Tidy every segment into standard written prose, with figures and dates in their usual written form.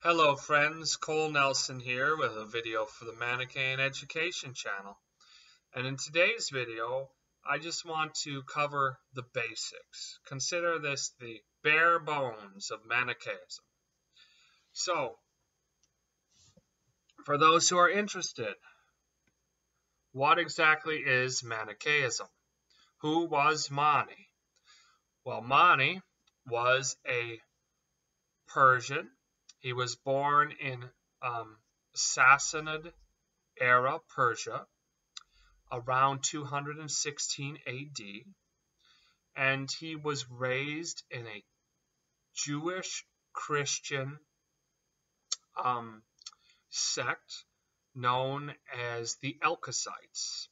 Hello friends, Cole Nelson here with a video for the Manichaean Education channel. And in today's video, I just want to cover the basics. Consider this the bare bones of Manichaeism. So, for those who are interested, what exactly is Manichaeism? Who was Mani? Well, Mani was a Persian. He was born in Sassanid era Persia around 216 AD, and he was raised in a Jewish Christian sect known as the Elkosites.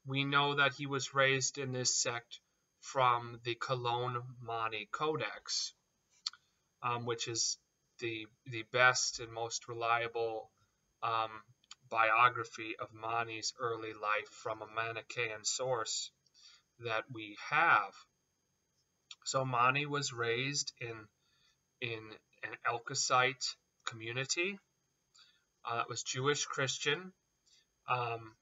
We know that he was raised in this sect from the Cologne Mani Codex, which is the best and most reliable biography of Mani's early life from a Manichaean source that we have. So Mani was raised in an Elkosite community. It was Jewish Christian. In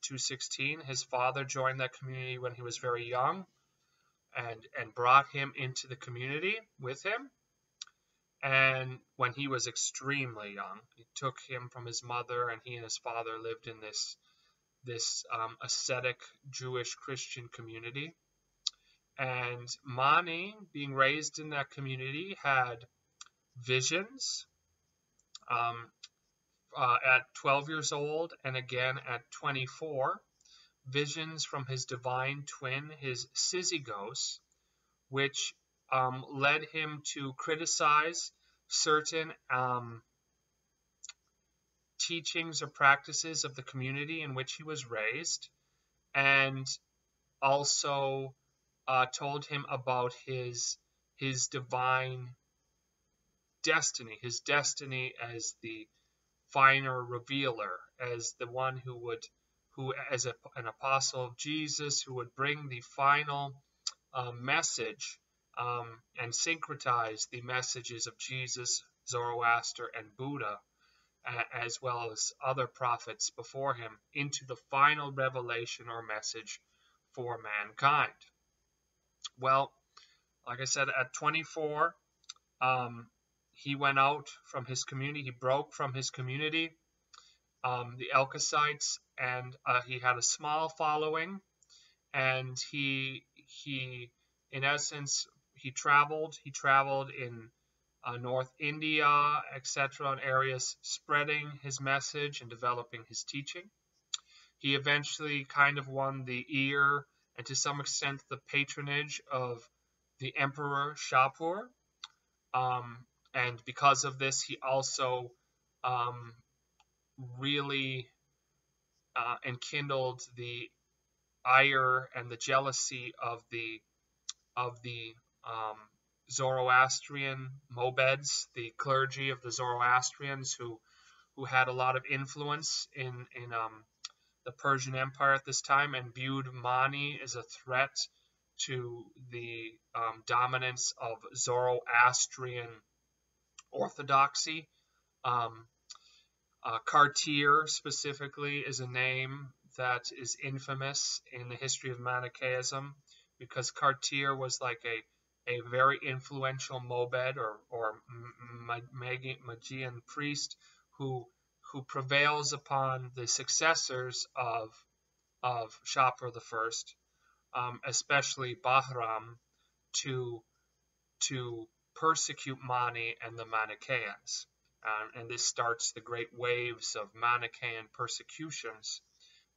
216, his father joined that community when he was very young, and brought him into the community with him. And when he was extremely young, he took him from his mother, and he and his father lived in this ascetic Jewish Christian community. And Mani, being raised in that community, had visions at 12 years old and again at 24, visions from his divine twin, his Syzygus, which led him to criticize certain teachings or practices of the community in which he was raised, and also told him about his divine destiny, his destiny as the final revealer, as the one who as an apostle of Jesus, who would bring the final message and syncretize the messages of Jesus, Zoroaster, and Buddha, as well as other prophets before him, into the final revelation or message for mankind. Well, like I said, at 24, he went out from his community. He broke from his community, the Elkosites, and he had a small following. And he in essence, he traveled in North India, etc., in areas, spreading his message and developing his teaching. He eventually kind of won the ear and to some extent the patronage of the Emperor Shapur. And because of this, he also really enkindled the ire and the jealousy of the Zoroastrian Mobeds, the clergy of the Zoroastrians, who had a lot of influence in the Persian Empire at this time, and viewed Mani as a threat to the dominance of Zoroastrian orthodoxy. Cartier specifically is a name that is infamous in the history of Manichaeism, because Cartier was like a very influential Mobed or Magian priest who prevails upon the successors of Shapur I, especially Bahram, to persecute Mani and the Manichaeans. And this starts the great waves of Manichaean persecutions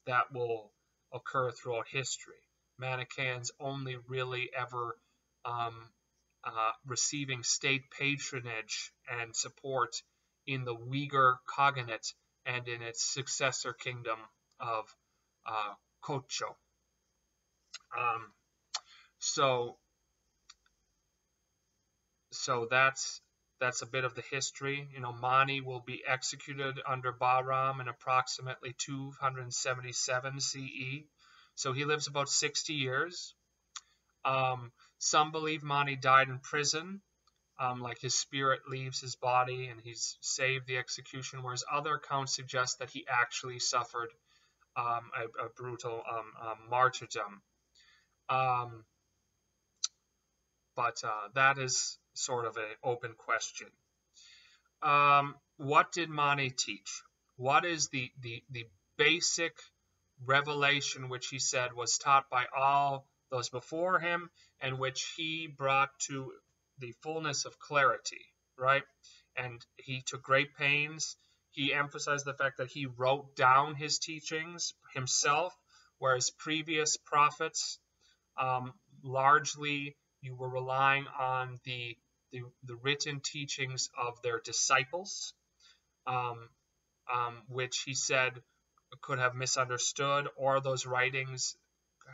that will occur throughout history. Manichaeans only really ever receiving state patronage and support in the Uyghur Khaganate and in its successor kingdom of Kocho. So that's a bit of the history. Mani will be executed under Bahram in approximately 277 CE. So he lives about 60 years. Some believe Mani died in prison, like his spirit leaves his body and he's saved the execution, whereas other accounts suggest that he actually suffered a brutal martyrdom. But that is sort of an open question. What did Mani teach? What is the basic revelation which he said was taught by all those before him and which he brought to the fullness of clarity, right? And he took great pains. He emphasized the fact that he wrote down his teachings himself, whereas previous prophets, largely you were relying on the written teachings of their disciples, which he said could have misunderstood, or those writings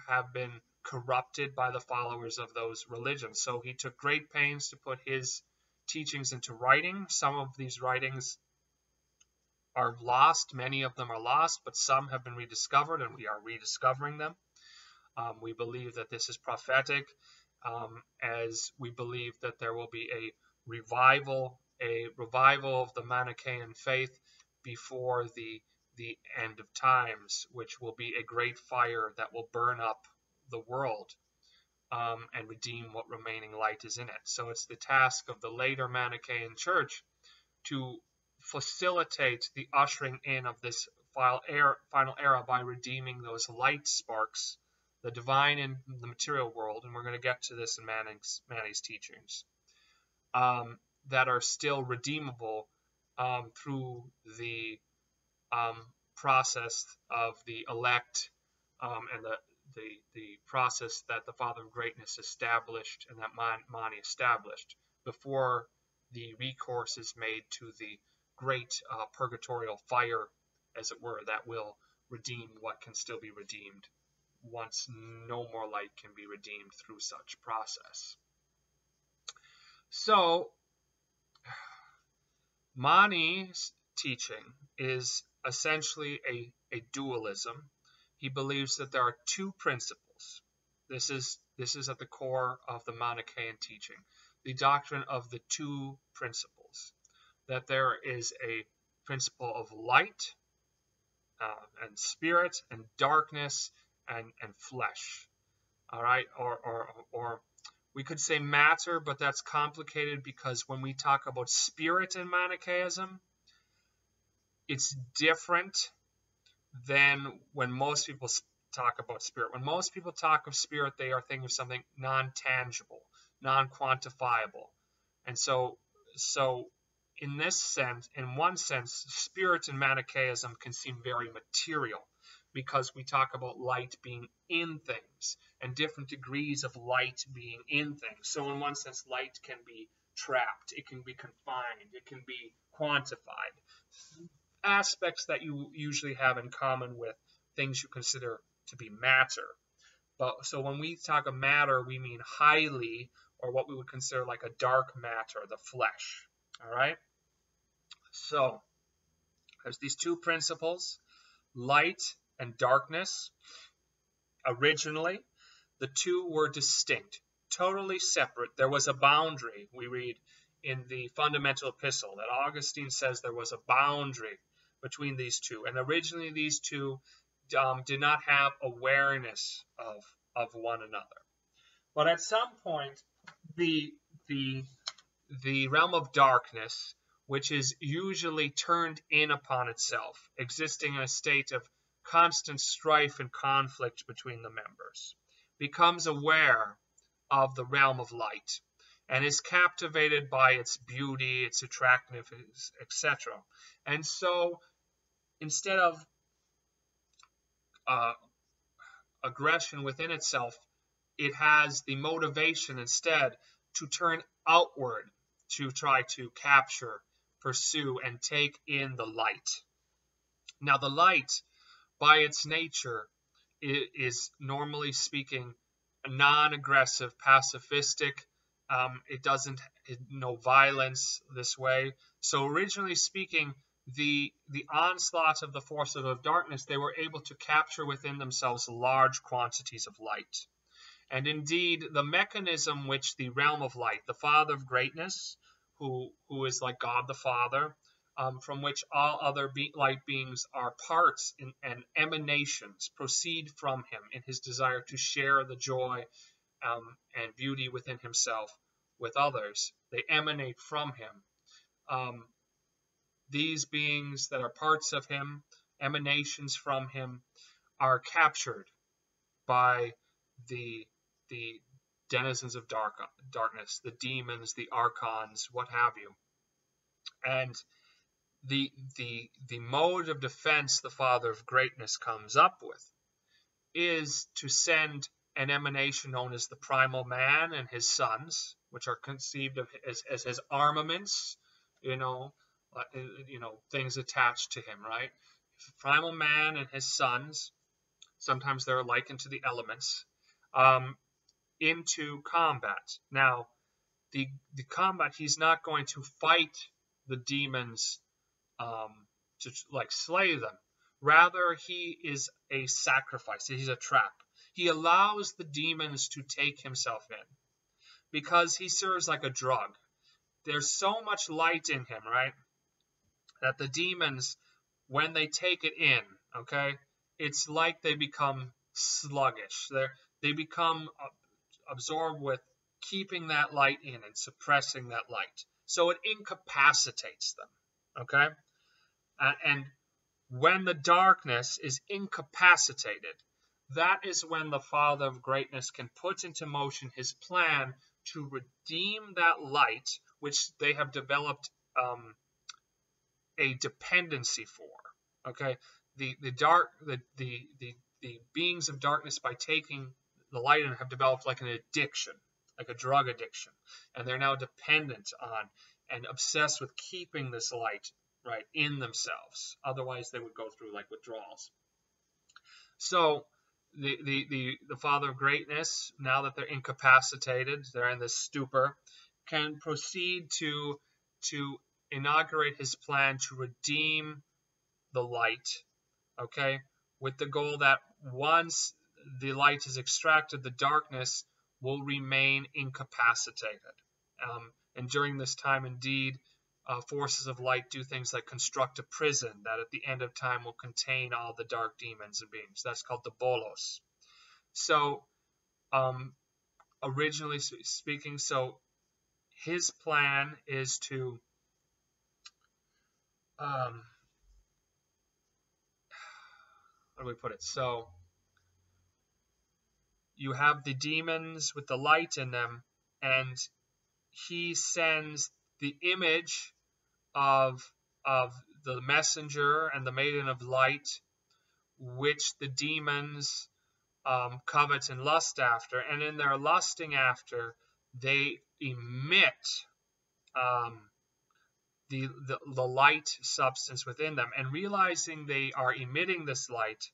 have been corrupted by the followers of those religions. So he took great pains to put his teachings into writing. Some of these writings are lost, many of them are lost, but some have been rediscovered, and we are rediscovering them. We believe that this is prophetic, as we believe that there will be a revival of the Manichaean faith before the end of times, which will be a great fire that will burn up the world and redeem what remaining light is in it. So it's the task of the later Manichaean church to facilitate the ushering in of this final era by redeeming those light sparks, the divine in the material world, and we're going to get to this in Mani's teachings, that are still redeemable through the process of the elect, and the process that the Father of Greatness established and that Mani established before the recourse is made to the great purgatorial fire, as it were, that will redeem what can still be redeemed once no more light can be redeemed through such process. So Mani's teaching is essentially a dualism. He believes that there are two principles. This is at the core of the Manichaean teaching, the doctrine of the two principles, that there is a principle of light and spirit and darkness and flesh. All right, or we could say matter, but that's complicated because when we talk about spirit in Manichaeism, it's different than when most people talk about spirit. When most people talk of spirit, they are thinking of something non-tangible, non-quantifiable. And so in this sense, in one sense, spirit in Manichaeism can seem very material because we talk about light being in things and different degrees of light being in things. So in one sense, light can be trapped, it can be confined, it can be quantified. Aspects that you usually have in common with things you consider to be matter. But so when we talk of matter, we mean highly, or what we would consider like a dark matter, the flesh. All right? So there's these two principles, light and darkness. Originally, the two were distinct, totally separate. There was a boundary. We read in the fundamental epistle that Augustine says there was a boundary between these two. And originally these two did not have awareness of one another. But at some point, the realm of darkness, which is usually turned in upon itself, existing in a state of constant strife and conflict between the members, becomes aware of the realm of light and is captivated by its beauty, its attractiveness, etc. And so instead of aggression within itself, it has the motivation instead to turn outward to try to capture, pursue, and take in the light. Now, the light, by its nature, is normally speaking non-aggressive, pacifistic. It doesn't no violence this way. So originally speaking, the onslaught of the forces of darkness, they were able to capture within themselves large quantities of light. And indeed, the mechanism which the realm of light, the Father of greatness, who is like God the Father, from which all other light beings are parts and emanations, proceed from him in his desire to share the joy and beauty within himself with others. They emanate from him. These beings that are parts of him, emanations from him, are captured by the denizens of darkness, the demons, the archons, what have you. And the mode of defense the Father of greatness comes up with is to send an emanation known as the primal man and his sons, which are conceived of as his armaments, things attached to him, right? Primal man and his sons, sometimes they're likened to the elements, into combat. Now, the combat, he's not going to fight the demons to slay them. Rather, he is a sacrifice. He's a trap. He allows the demons to take himself in because he serves like a drug. There's so much light in him, right, that the demons, when they take it in, okay, it's like they become sluggish. They become absorbed with keeping that light in and suppressing that light. So it incapacitates them, okay? And when the darkness is incapacitated, that is when the Father of greatness can put into motion his plan to redeem that light, which they have developed a dependency for. Okay, the beings of darkness, by taking the light in, have developed like an addiction, like a drug addiction, and they're now dependent on and obsessed with keeping this light right in themselves. Otherwise, they would go through like withdrawals. So the Father of greatness, now that they're incapacitated, they're in this stupor, can proceed to inaugurate his plan to redeem the light, okay, with the goal that once the light is extracted, the darkness will remain incapacitated. And during this time, indeed, forces of light do things like construct a prison that at the end of time will contain all the dark demons and beings. That's called the bolos. So, originally speaking, so his plan is to how do we put it? So you have the demons with the light in them, and he sends the image of the messenger and the maiden of light, which the demons covet and lust after, and in their lusting after, they emit the light substance within them, and realizing they are emitting this light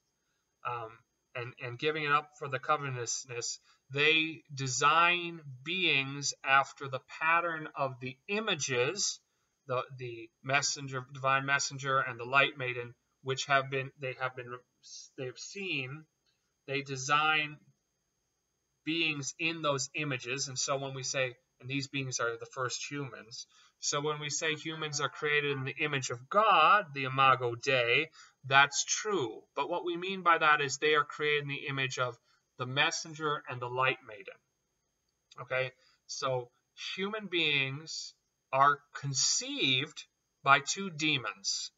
and giving it up for the covetousness, they design beings after the pattern of the images, the messenger, divine messenger, and the light maiden, which they've seen. They design beings in those images, and so when we say, and these beings are the first humans, so when we say humans are created in the image of God, the imago Dei, that's true. But what we mean by that is they are created in the image of the messenger and the light maiden. Okay, so human beings are conceived by two demons,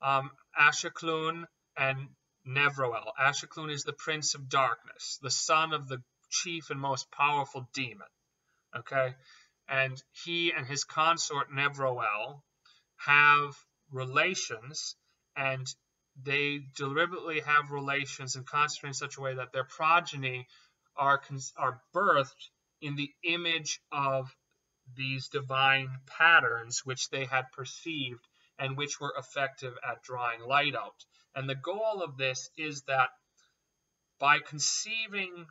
Ashkelon and Nevroel. Ashkelon is the prince of darkness, the son of the chief and most powerful demon. Okay, and he and his consort Nevroel have relations, and they deliberately have relations and concentrate in such a way that their progeny are birthed in the image of these divine patterns which they had perceived and which were effective at drawing light out. And the goal of this is that by conceiving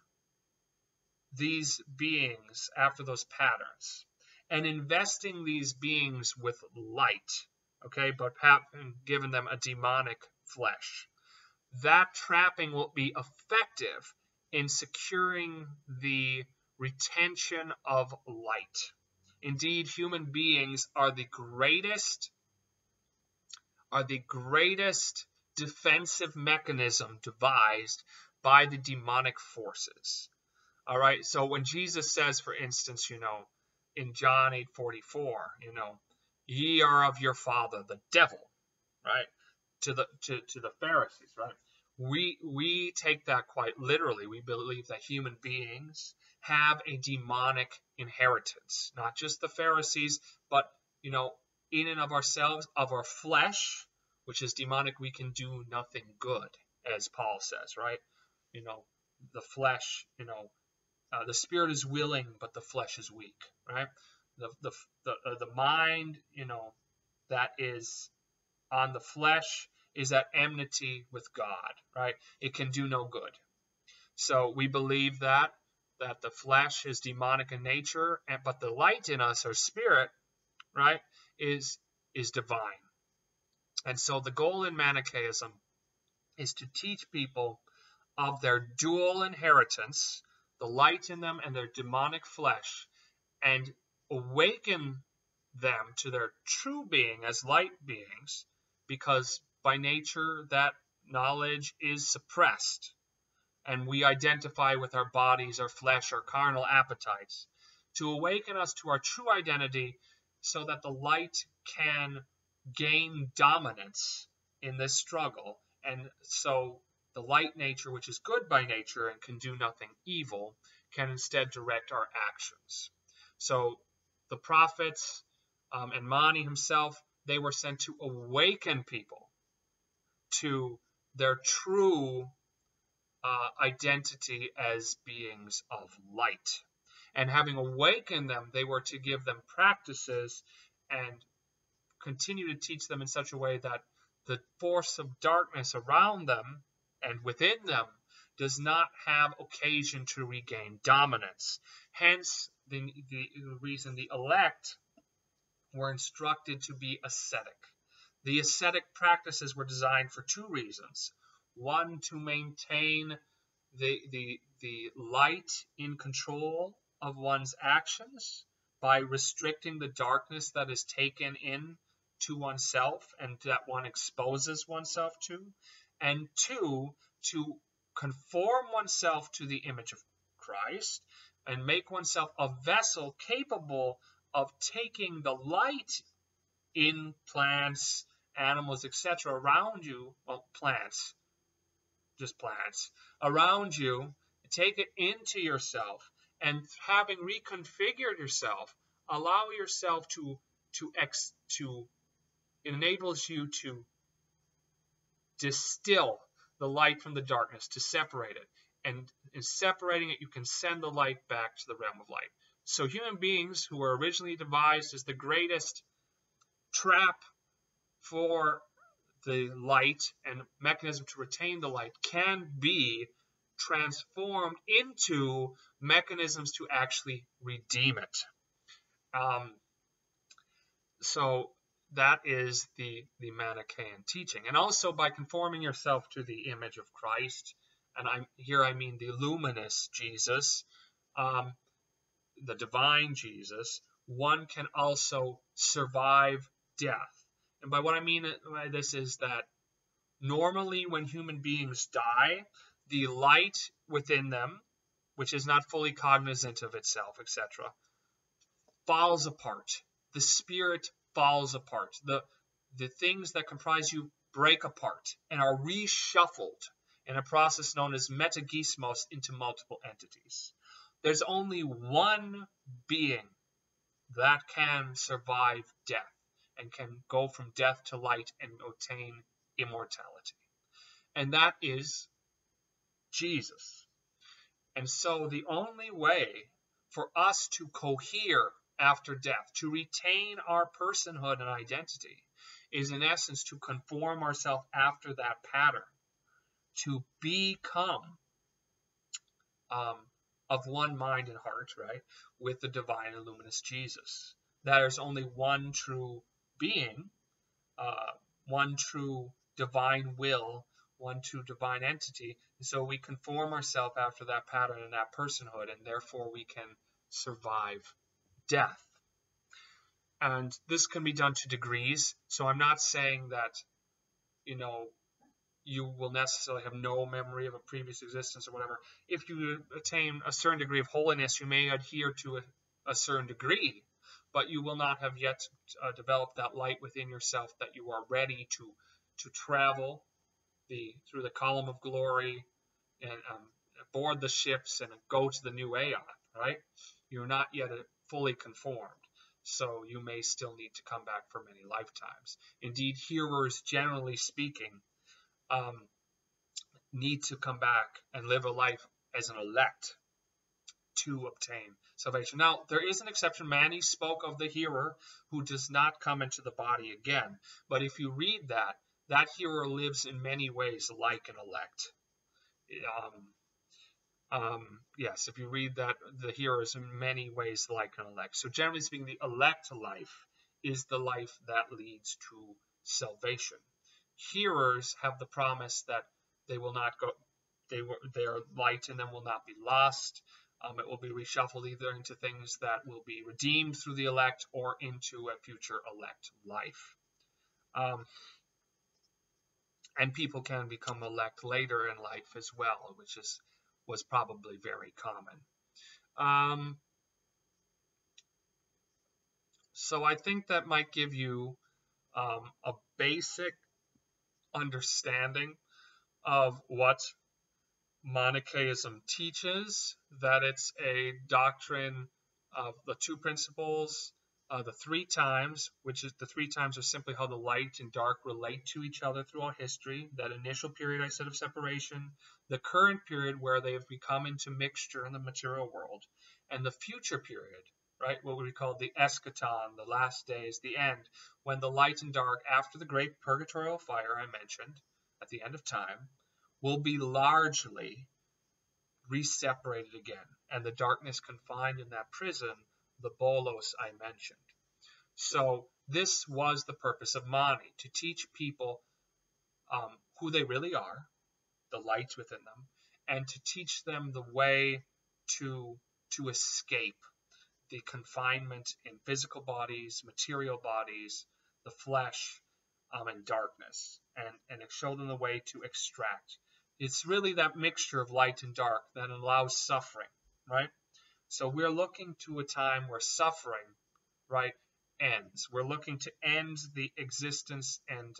these beings after those patterns and investing these beings with light, okay, but given them a demonic flesh, that trapping will be effective in securing the retention of light. Indeed, human beings are the greatest defensive mechanism devised by the demonic forces. All right. So when Jesus says, for instance, in John 8:44, ye are of your father, the devil, right? To the Pharisees, right? We take that quite literally. We believe that human beings have a demonic inheritance, not just the Pharisees, but in and of ourselves, of our flesh, which is demonic. We can do nothing good, as Paul says, right? The flesh, the spirit is willing, but the flesh is weak, right? The mind, that is on the flesh is at enmity with God, right? It can do no good. So we believe that the flesh is demonic in nature, but the light in us, our spirit, right, is divine. And so the goal in Manichaeism is to teach people of their dual inheritance, the light in them and their demonic flesh, and awaken them to their true being as light beings, because by nature that knowledge is suppressed, and we identify with our bodies, our flesh, our carnal appetites, to awaken us to our true identity so that the light can gain dominance in this struggle. And so the light nature, which is good by nature and can do nothing evil, can instead direct our actions. So the prophets and Mani himself, they were sent to awaken people to their true identity as beings of light. And having awakened them, they were to give them practices and continue to teach them in such a way that the force of darkness around them and within them does not have occasion to regain dominance. Hence, the reason the elect were instructed to be ascetic. The ascetic practices were designed for two reasons. One, to maintain the light in control of one's actions by restricting the darkness that is taken in to oneself and that one exposes oneself to. And two, to conform oneself to the image of Christ and make oneself a vessel capable of taking the light in plants, animals, etc. around you, just plants, around you, take it into yourself, and having reconfigured yourself, allow yourself to enables you to distill the light from the darkness, to separate it. And in separating it, you can send the light back to the realm of light. So human beings, who were originally devised as the greatest trap for the light and mechanism to retain the light, can be transformed into mechanisms to actually redeem it. So that is the Manichaean teaching. And also by conforming yourself to the image of Christ, and I mean the luminous Jesus, the divine Jesus, one can also survive death. And by what I mean by this is that normally when human beings die, the light within them, which is not fully cognizant of itself, etc., falls apart. The spirit falls apart. The things that comprise you break apart and are reshuffled in a process known as metagismos into multiple entities. There's only one being that can survive death and can go from death to light and obtain immortality. And that is Jesus. And so the only way for us to cohere after death, to retain our personhood and identity, is in essence to conform ourselves after that pattern, to become of one mind and heart, right, with the divine and luminous Jesus. There's only one true being, one true divine will, one true divine entity. And so we conform ourselves after that pattern and that personhood, and therefore we can survive death. And this can be done to degrees. So I'm not saying that, you will necessarily have no memory of a previous existence or whatever. If you attain a certain degree of holiness, you may adhere to a certain degree, but you will not have yet developed that light within yourself that you are ready to travel through the column of glory and board the ships and go to the new aeon, right? You're not yet fully conformed, so you may still need to come back for many lifetimes. Indeed, hearers, generally speaking, need to come back and live a life as an elect to obtain salvation. Now, there is an exception. Mani spoke of the hearer who does not come into the body again. But if you read that hearer lives in many ways like an elect. Yes, if you read that, the hearer is in many ways like an elect. So generally speaking, the elect life is the life that leads to salvation. Hearers have the promise that they will not go, their light in them will not be lost. It will be reshuffled either into things that will be redeemed through the elect or into a future elect life. And people can become elect later in life as well, which was probably very common. So I think that might give you a basic understanding of what Manichaeism teaches, that it's a doctrine of the two principles, the three times, which is the three times are simply how the light and dark relate to each other throughout history. That initial period I said of separation, the current period where they have become into mixture in the material world, and the future period, right, what we call the eschaton, the last days, the end, when the light and dark, after the great purgatorial fire I mentioned at the end of time, will be largely re-separated again, and the darkness confined in that prison, the bolos I mentioned. So this was the purpose of Mani, to teach people who they really are, the lights within them, and to teach them the way to escape the confinement in physical bodies, material bodies, the flesh, and darkness, and show them the way to extract. It's really that mixture of light and dark that allows suffering, right? So we're looking to a time where suffering, right, ends. We're looking to end the existence and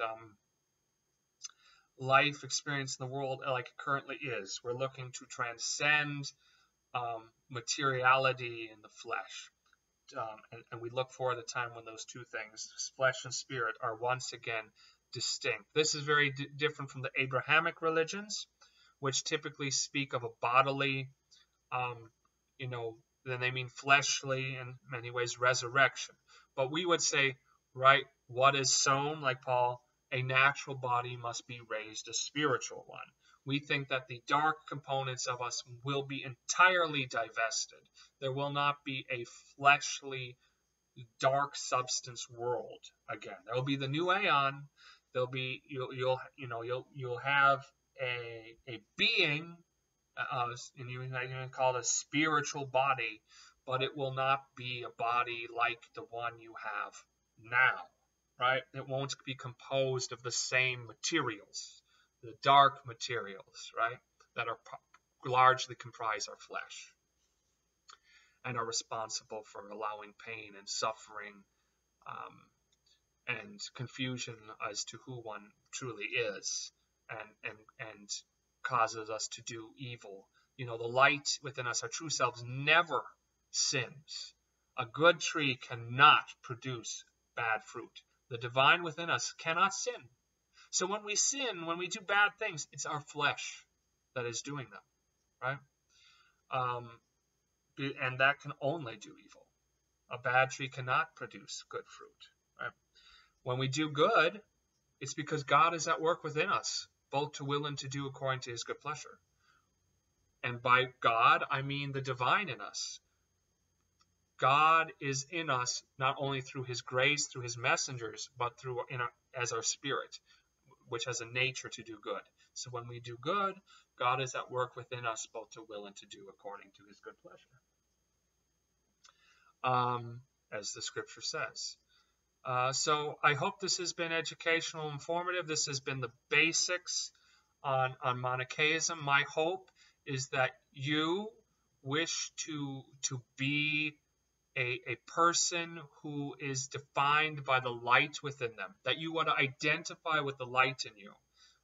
life experience in the world like it currently is. We're looking to transcend materiality in the flesh. And we look for the time when those two things, flesh and spirit, are once again distinct. This is very different from the Abrahamic religions, which typically speak of a bodily, then they mean fleshly, in many ways, resurrection. But we would say, right, what is sown, like Paul, a natural body must be raised a spiritual one. We think that the dark components of us will be entirely divested. There will not be a fleshly, dark substance world again. There will be the new aeon. There'll be you'll have a being, and you can call it a spiritual body, but it will not be a body like the one you have now, right? It won't be composed of the same materials, the dark materials, right, that are largely comprise our flesh and are responsible for allowing pain and suffering and confusion as to who one truly is, and causes us to do evil. The light within us, our true selves, never sins. A good tree cannot produce bad fruit. The divine within us cannot sin. So when we sin, when we do bad things, it's our flesh that is doing them, right? And that can only do evil. A bad tree cannot produce good fruit, right? When we do good, it's because God is at work within us, both to will and to do according to his good pleasure. And by God, I mean the divine in us. God is in us not only through his grace, through his messengers, but as our spirit, which has a nature to do good. So when we do good, God is at work within us both to will and to do according to his good pleasure. As the scripture says. So I hope this has been educational, informative. This has been the basics on Manichaeism. My hope is that you wish to be a person who is defined by the light within them, that you want to identify with the light in you.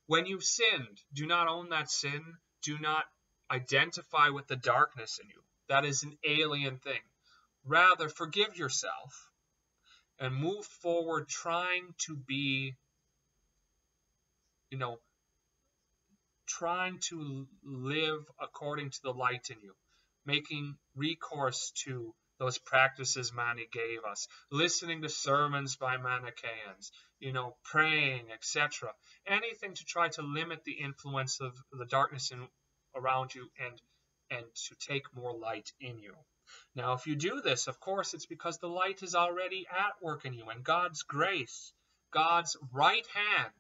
When you've sinned, do not own that sin. Do not identify with the darkness in you. That is an alien thing. Rather, forgive yourself and move forward trying to be, trying to live according to the light in you, making recourse to those practices Mani gave us, listening to sermons by Manichaeans, praying, etc. Anything to try to limit the influence of the darkness around you and to take more light in you. Now, if you do this, of course, it's because the light is already at work in you, and God's grace, God's right hand,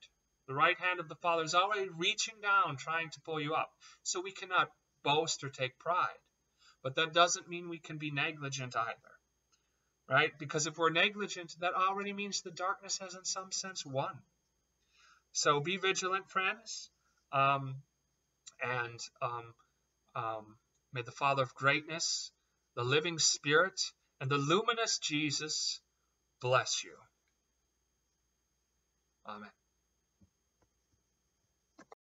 the right hand of the Father is already reaching down, trying to pull you up. So we cannot boast or take pride. But that doesn't mean we can be negligent either, right? Because if we're negligent, that already means the darkness has in some sense won. So be vigilant, friends, and may the Father of greatness, the living Spirit, and the luminous Jesus bless you. Amen.